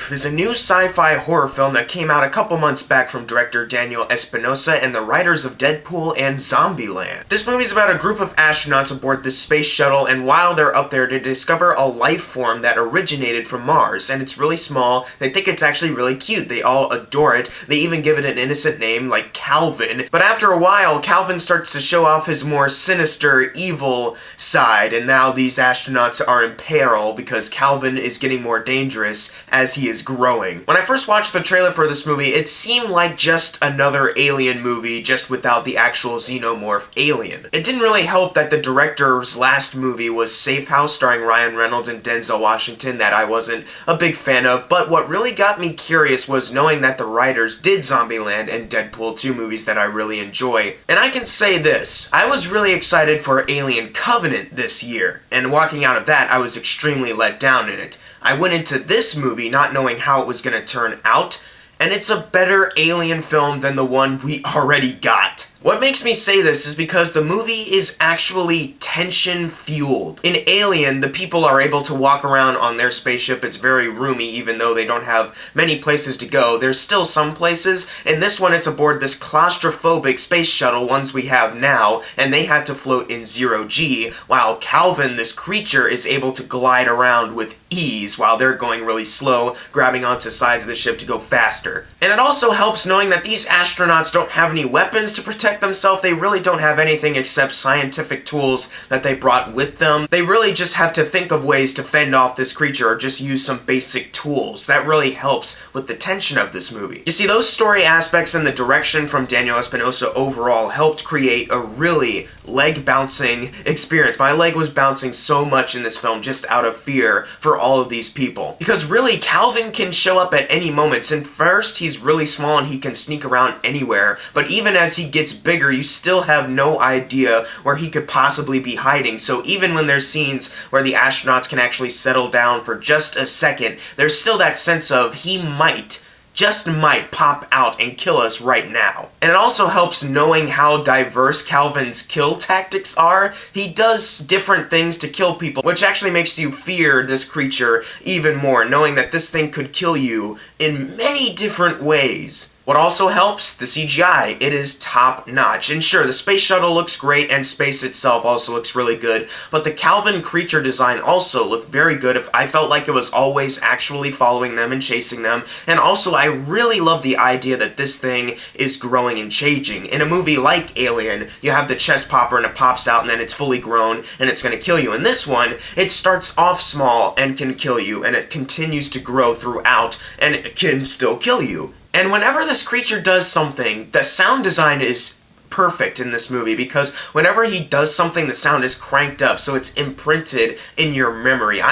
Life is a new sci-fi horror film that came out a couple months back from director Daniel Espinosa and the writers of Deadpool and Zombieland. This movie is about a group of astronauts aboard this space shuttle, and while they're up there, they discover a life form that originated from Mars, and it's really small. They think it's actually really cute. They all adore it. They even give it an innocent name like Calvin. But after a while, Calvin starts to show off his more sinister, evil side, and now these astronauts are in peril because Calvin is getting more dangerous as he is growing. When I first watched the trailer for this movie, it seemed like just another alien movie, just without the actual xenomorph alien. It didn't really help that the director's last movie was Safe House, starring Ryan Reynolds and Denzel Washington, that I wasn't a big fan of, but what really got me curious was knowing that the writers did Zombieland and Deadpool, two movies that I really enjoy. And I can say this, I was really excited for Alien Covenant this year, and walking out of that, I was extremely let down in it. I went into this movie not knowing how it was going to turn out, and it's a better Alien film than the one we already got. What makes me say this is because the movie is actually tension-fueled. In Alien, the people are able to walk around on their spaceship. It's very roomy, even though they don't have many places to go. There's still some places. In this one, it's aboard this claustrophobic space shuttle, ones we have now, and they have to float in zero-G, while Calvin, this creature, is able to glide around with ease while they're going really slow, grabbing onto sides of the ship to go faster. And it also helps knowing that these astronauts don't have any weapons to protect themselves. They really don't have anything except scientific tools that they brought with them. They really just have to think of ways to fend off this creature or just use some basic tools. That really helps with the tension of this movie. You see, those story aspects and the direction from Daniel Espinosa overall helped create a really leg-bouncing experience. My leg was bouncing so much in this film just out of fear for all of these people. Because really, Calvin can show up at any moment. And first, he's really small and he can sneak around anywhere. But even as he gets bigger, you still have no idea where he could possibly be hiding. So even when there's scenes where the astronauts can actually settle down for just a second, there's still that sense of he might, just might, pop out and kill us right now. And it also helps knowing how diverse Calvin's kill tactics are. He does different things to kill people, which actually makes you fear this creature even more, knowing that this thing could kill you in many different ways. What also helps? The CGI. It is top-notch. And sure, the space shuttle looks great, and space itself also looks really good, but the Calvin creature design also looked very good. I felt like it was always actually following them and chasing them, and also I really love the idea that this thing is growing and changing. In a movie like Alien, you have the chest popper and it pops out and then it's fully grown and it's going to kill you. In this one, it starts off small and can kill you, and it continues to grow throughout, and it can still kill you. And whenever this creature does something, the sound design is perfect in this movie, because whenever he does something, the sound is cranked up, so it's imprinted in your memory.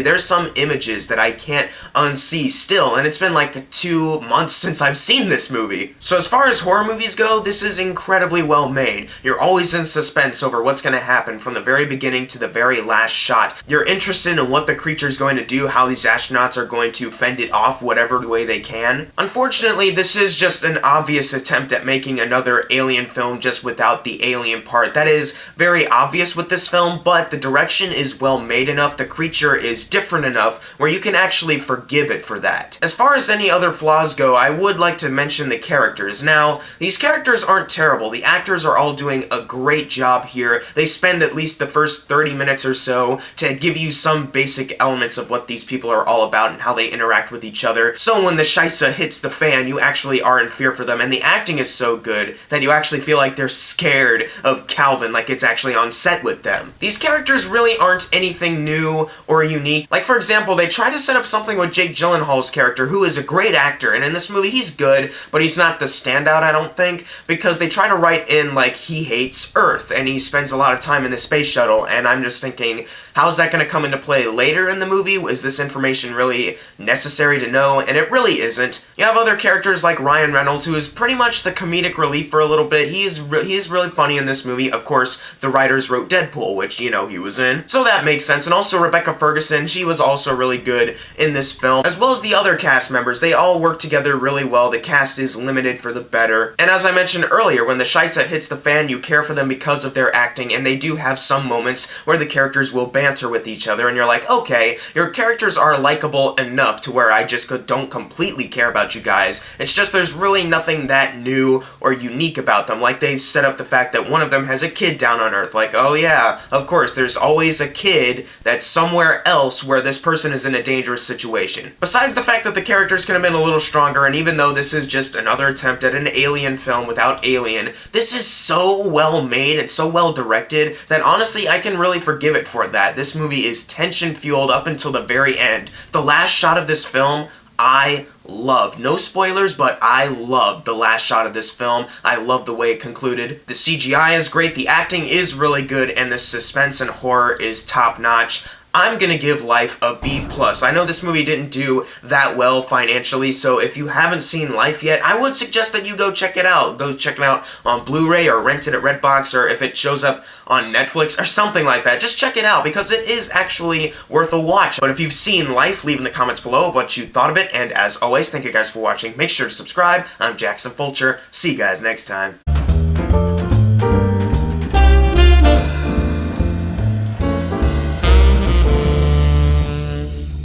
There's some images that I can't unsee still, and it's been like 2 months since I've seen this movie. So as far as horror movies go, this is incredibly well made. You're always in suspense over what's going to happen from the very beginning to the very last shot. You're interested in what the creature's going to do, how these astronauts are going to fend it off whatever way they can. Unfortunately, this is just an obvious attempt at making another Alien film just without the alien part. That is very obvious with this film, but the direction is well made enough, the creature is different enough where you can actually forgive it for that. As far as any other flaws go, I would like to mention the characters. Now, these characters aren't terrible. The actors are all doing a great job here. They spend at least the first 30 minutes or so to give you some basic elements of what these people are all about and how they interact with each other. So when the shisa hits the fan, you actually are in fear for them, and the acting is so good that you actually feel like they're scared of Calvin, like it's actually on set with them. These characters really aren't anything new or unique. Like, for example, they try to set up something with Jake Gyllenhaal's character, who is a great actor, and in this movie he's good, but he's not the standout, I don't think, because they try to write in like he hates Earth, and he spends a lot of time in the space shuttle, and I'm just thinking, how's that going to come into play later in the movie? Is this information really necessary to know? And it really isn't. You have other characters like Ryan Reynolds, who is pretty much the comedic relief for a little bit. he is really funny in this movie. Of course, the writers wrote Deadpool, which, you know, he was in, so that makes sense. And also Rebecca Ferguson, she was also really good in this film, as well as the other cast members. They all work together really well. The cast is limited for the better. And as I mentioned earlier, when the shisa hits the fan, you care for them because of their acting, and they do have some moments where the characters will banter with each other, and you're like, okay, your characters are likable enough to where I just don't completely care about you guys. It's just there's really nothing that new or unique about them. Like, they set up the fact that one of them has a kid down on Earth. Like, oh yeah, of course, there's always a kid that's somewhere else where this person is in a dangerous situation. Besides the fact that the characters could have been a little stronger, and even though this is just another attempt at an Alien film without Alien, this is so well made and so well directed that honestly I can really forgive it for that. This movie is tension fueled up until the very end. The last shot of this film, I love. No spoilers, but I love the last shot of this film. I love the way it concluded. The CGI is great, the acting is really good, and the suspense and horror is top-notch. I'm gonna give Life a B+. I know this movie didn't do that well financially, so if you haven't seen Life yet, I would suggest that you go check it out. Go check it out on Blu-ray or rent it at Redbox, or if it shows up on Netflix or something like that. Just check it out because it is actually worth a watch. But if you've seen Life, leave in the comments below what you thought of it, and as always, thank you guys for watching. Make sure to subscribe. I'm Jackson Fulcher. See you guys next time.